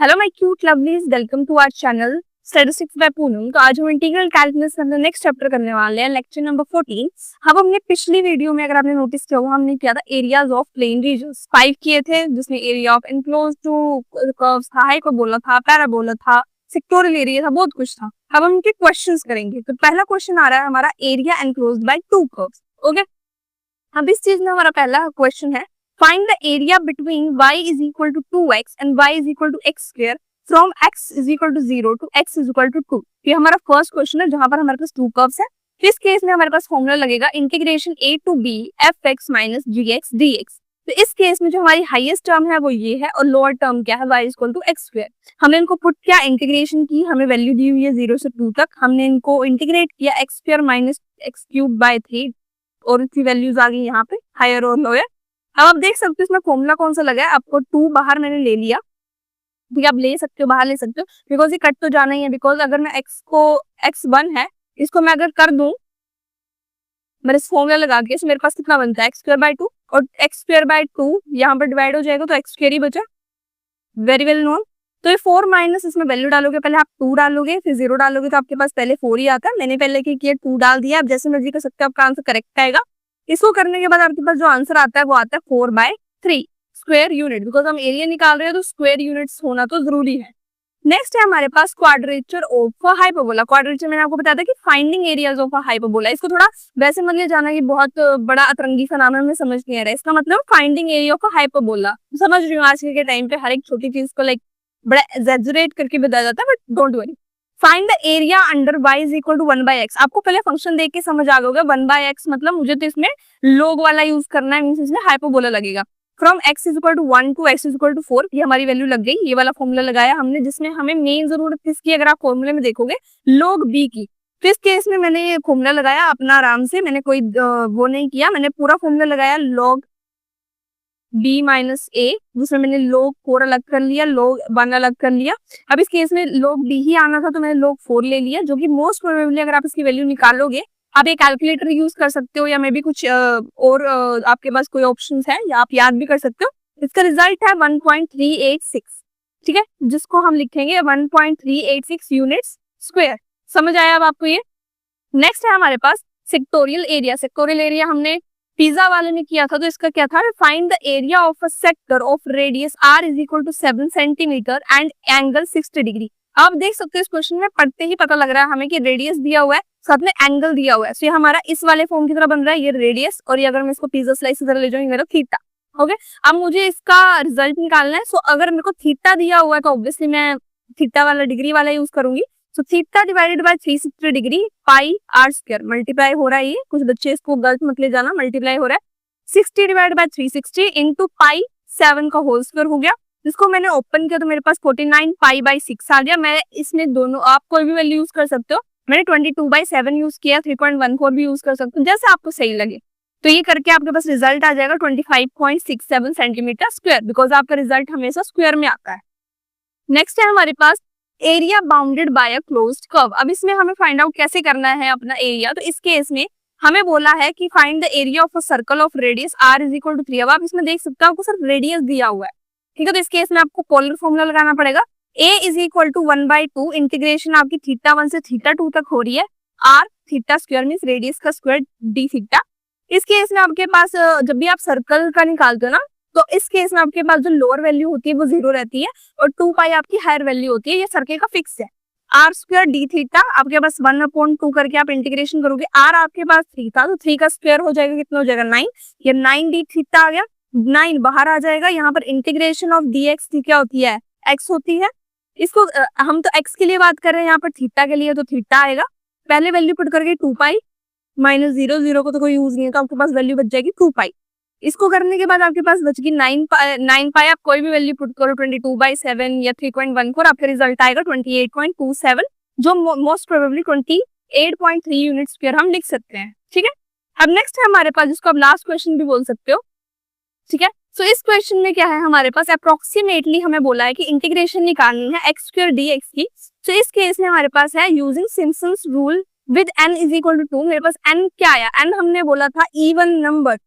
Hello my cute lovelies, welcome to our channel statistics by Poonam. तो आज हम integral calculus का नेक्स्ट चैप्टर करने वाले हैं, लेक्चर नंबर 14। अब हमने पिछली वीडियो में, अगर आपने नोटिस किया होगा, हमने किया था एरियाज ऑफ प्लेन रीजन्स 5 किए थे, जिसमें area of enclosed to curves था, हाइपरबोला था, पैराबोला था, सेक्टोरियल एरिया था, बहुत कुछ था। अब हम इनके क्वेश्चंस करेंगे। तो पहला क्वेश्चन आ रहा है हमारा, area enclosed bye 2 curves. Okay, अब इस चीज में हमारा पहला क्वेश्चन है, find the area between y is equal to 2x and y is equal to x square from x is equal to 0 to x is equal to 2। ये हमारा first question है जहां पर हमारे पास 2 कर्व्स है। इस केस में हमारे पास फॉर्मूला लगेगा integration a to b fx minus gx dx। तो इस केस में जो हमारी हाईएस्ट टर्म है वो ये है, और लोअर टर्म क्या है, y is equal to x square। हमने इनको पुट किया, इंटीग्रेशन की, हमें वैल्यू दी हुई है 0 से 2 तक। हमने इनको इंटीग्रेट किया x square minus x cube by 3, और इसकी वैल्यूज आ गई यहाँ पे हायर और लोअर। अब आप देख सकते हो इसमें फॉर्मूला कौन सा लगा है, आपको 2 बाहर मैंने ले लिया, ठीक है, आप ले सकते हो, बाहर ले सकते हो, बिकॉज ये कट तो जाना ही है। बिकॉज अगर मैं x को x1 है, इसको मैं अगर कर दूं, मैंने इस फॉर्मूला लगा के, मेरे पास कितना बनता है x स्क्वायर बाय 2, और x स्क्वायर बाय 2 यहाँ पर डिवाइड हो जाएगा तो x स्क्वायर ही बचा, वेरी वेल नोन। तो ये 4 माइनस, इसमें वैल्यू डालोगे, पहले आप 2 डालोगे फिर 0 डालोगे, तो आपके पास पहले 4 ही आता है। मैंने पहले क्या किया, 2 डाल दिया। आप जैसे मर्जी कर सकते हो, आपका आंसर करेक्ट आएगा। इसको करने के बाद आपके पास जो आंसर आता है वो आता है 4/3 स्क्वायर यूनिट। बिकॉज हम एरिया निकाल रहे हैं तो स्क्वायर यूनिट्स होना तो जरूरी है। नेक्स्ट है हमारे पास क्वाड्रेचर ऑफ हाइपरबोला। क्वाड्रेचर मैंने आपको बताया था कि फाइंडिंग एरियाज ऑफ हाइपरबोला। इसको थोड़ा वैसे मत ले जाना कि बहुत बड़ा अतरंगी सा नाम है, हमें समझ नहीं आ रहा है। इसका मतलब फाइंडिंग एरिया ऑफ हाइपरबोला। समझ रही हूँ, आज के टाइम पे हर एक छोटी चीज को लाइक बड़ा एग्जैजरेट करके बताया जाता है, but don't worry. Find the area under y is equal to 1/x। आपको पहले फंक्शन देख के समझ आ गया 1/x मतलब मुझे तो इसमें लोग वाला यूज करना है, मींस इसमें हाइपरबोला लगेगा। From x is equal to 1 to x is equal to 4, ये हमारी वैल्यू लग गई। ये वाला फॉर्मूला लगाया हमने, जिसमें हमें मेन जरूरत किसकी, अगर आप फॉर्मूले में देखोगे, log b की। तो इस केस में मैंने ये फॉर्मूला लगाया अपना आराम से, मैंने कोई वो नहीं किया, मैंने पूरा फॉर्मूला लगाया log b माइनस ए, जिसमें मैंने log 4 अलग कर लिया, log 1 अलग कर लिया। अब इस केस में log b ही आना था तो मैंने log 4 ले लिया, जो कि मोस्ट प्रोबेबली अगर आप इसकी वैल्यू निकालोगे, आप एक कैलकुलेटर यूज कर सकते हो, या मे भी कुछ और आपके पास कोई ऑप्शंस है, या आप याद भी कर सकते हो। इसका रिजल्ट है 1.386, ठीक है, जिसको हम लिखेंगे 1.386 यूनिट्स स्क्वायर। समझ आया अब आपको ये। नेक्स्ट है हमारे पास सेक्टोरियल एरिया। सेक्टोरियल एरिया हमने पिज्जा वाले में किया था, तो इसका क्या था, find the area of a sector of radius r is equal to 7 centimetre and angle 60 degree. आप देख सकते हो इस क्वेश्चन में पढ़ते ही पता लग रहा है हमें कि रेडियस दिया हुआ है, साथ में एंगल दिया हुआ है। तो ये हमारा इस वाले फॉर्म की तरह बन रहा है, ये रेडियस, और ये अगर मैं इसको पिज्जा स्लाइस की तरह ले जाऊंगी, मेरा थीटा। ओके, अब मुझे इसका रिजल्ट निकालना है। सो अगर मेरे को थीटा दिया हुआ है तो ऑब्वियसली मैं थीटा वाला, डिग्री वाला यूज करूंगी। So theta divided by 360 degree pi r square, multiply हो रहा है, ये कुछ बच्चे इसको गलत मत ले जाना, मल्टीप्लाई हो रहा है। 60 डिवाइडेड बाय 360 इंटू पाई 7 का होल स्क्वायर हो गया। जिसको मैंने ओपन किया तो मेरे पास 49 पाई बाई 6 आ गया। मैं इसमें दोनों, आप कोई भी वैल्यू यूज कर सकते हो, मैंने 22/7 यूज किया, 3.14 भी यूज कर सकते हो, जैसे आपको सही लगे। तो ये करके आपके पास रिजल्ट आ जाएगा 25.67 सेंटीमीटर स्क्वायर, बिकॉज आपका रिजल्ट हमेशा स्क्वायर में आता है। नेक्स्ट है हमारे पास area bounded by a closed curve. अब इसमें हमें फाइंड आउट कैसे करना है अपना एरिया। तो इस केस में हमें बोला है कि find the area of a circle of radius r is equal to 3। अब आप इसमें देख सकते हो आपको सिर्फ रेडियस दिया हुआ है, ठीक है। तो इस केस में आपको पोलर फॉर्मूला लगाना पड़ेगा, a is equal to 1/2 integration आपकी थीटा 1 से थीटा 2 तक हो रही है, r theta square means radius का स्क्वायर d थीटा। इस केस में आपके पास जब भी आप सर्कल का निकालते हो ना, तो इस केस में आपके पास जो लोअर वैल्यू होती है वो 0 रहती है, और 2 पाई आपकी हायर वैल्यू होती है। ये सर्कल का फिक्स है, आर स्क्वायर डी थीटा आपके पास 1/2 करके आप इंटीग्रेशन करोगे। आर आपके पास 3 था, तो 3 का स्क्वायर हो जाएगा, कितना हो जाएगा 9। ये 9 डी थीटा आ गया, 9 बाहर आ जाएगा। यहाँ पर इंटीग्रेशन ऑफ डी एक्स क्या होती है, एक्स होती है। इसको हम तो एक्स के लिए बात कर रहे हैं, यहाँ पर थीटा के लिए, तो थीटा आएगा। पहले वैल्यू पुट करके 2 पाई माइनस 0, 0 को तो कोई यूज नहीं है, तो आपके पास वैल्यू बच जाएगी 2 पाई। इसको करने के बाद आपके पास बचेगी 9 पाई। आप कोई भी वैल्यू पुट करो, 22/7 या 3.14, आपका रिजल्ट आएगा 28.27, जो मोस्ट प्रोबेबली 28.3 यूनिट स्क्वायर हम लिख सकते हैं, ठीक है। अब नेक्स्ट है हमारे पास, जिसको आप लास्ट क्वेश्चन भी बोल सकते हो, ठीक है। सो इस क्वेश्चन में क्या है हमारे पास, अप्रोक्सीमेटली हमें बोला है कि इंटीग्रेशन निकालनी है x स्क्वायर dx की। सो इस केस में हमारे पास है using Simpson's rule with n is equal to 2। मेरे पास n क्या आया, n हमने बोला था इवन नंबर,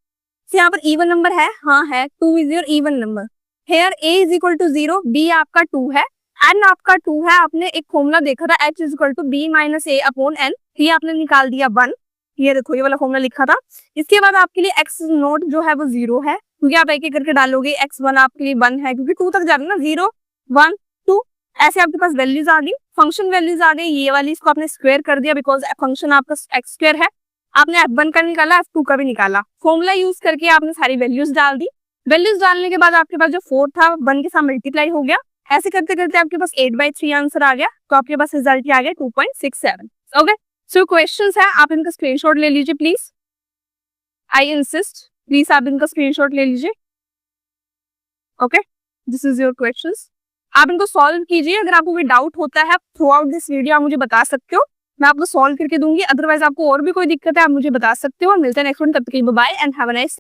यहाँ पर इवन नंबर है, हाँ है, 2 is your even number. Here a is equal to 0, b आपका 2 है, एन आपका 2 है, आपने एक फॉर्मूला देखा था h is equal to b minus a upon n, ये आपने निकाल दिया 1, ये देखो ये वाला फॉर्मूला लिखा था। इसके बाद आपके लिए x नोट जो है वो 0 है, क्योंकि आप एक एक करके डालोगे, x1 आपके लिए 1 है क्योंकि 2 तक जा रहे हैं ना, 0 1 2 ऐसे आपके पास वैल्यूज आ गई, फंक्शन वैल्यूज आ गई, ये वाली इसको आपने स्क्वायर कर दिया बिकॉज फंक्शन आपका x स्क्वायर है, आपने f1 का निकाला, f2 का भी निकाला, फॉर्मूला यूज करके आपने सारी वैल्यूज डाल दी। वैल्यूज डालने के बाद आपके पास जो 4 था 1 के साथ मल्टीप्लाई हो गया, ऐसे करते करते आपके पास 8/3 आंसर आ गया, तो आपके पास रिजल्ट आ गया 2.67। ओके, सो क्वेश्चंस है, आप इनका स्क्रीनशॉट ले लीजिए प्लीज, आई इंसिस्ट, प्लीज आप इनका स्क्रीनशॉट ले लीजिए। Okay, this is your questions, आप इनको सॉल्व कीजिए। अगर आपको कोई डाउट होता है थ्रू आउट दिस वीडियो आप मुझे बता सकते हो, मैं आपको सॉल्व करके दूंगी, अदरवाइज आपको और भी कोई दिक्कत है आप मुझे बता सकते हो। मिलते हैं नेक्स्ट वन, तब तक के लिए bye and have a nice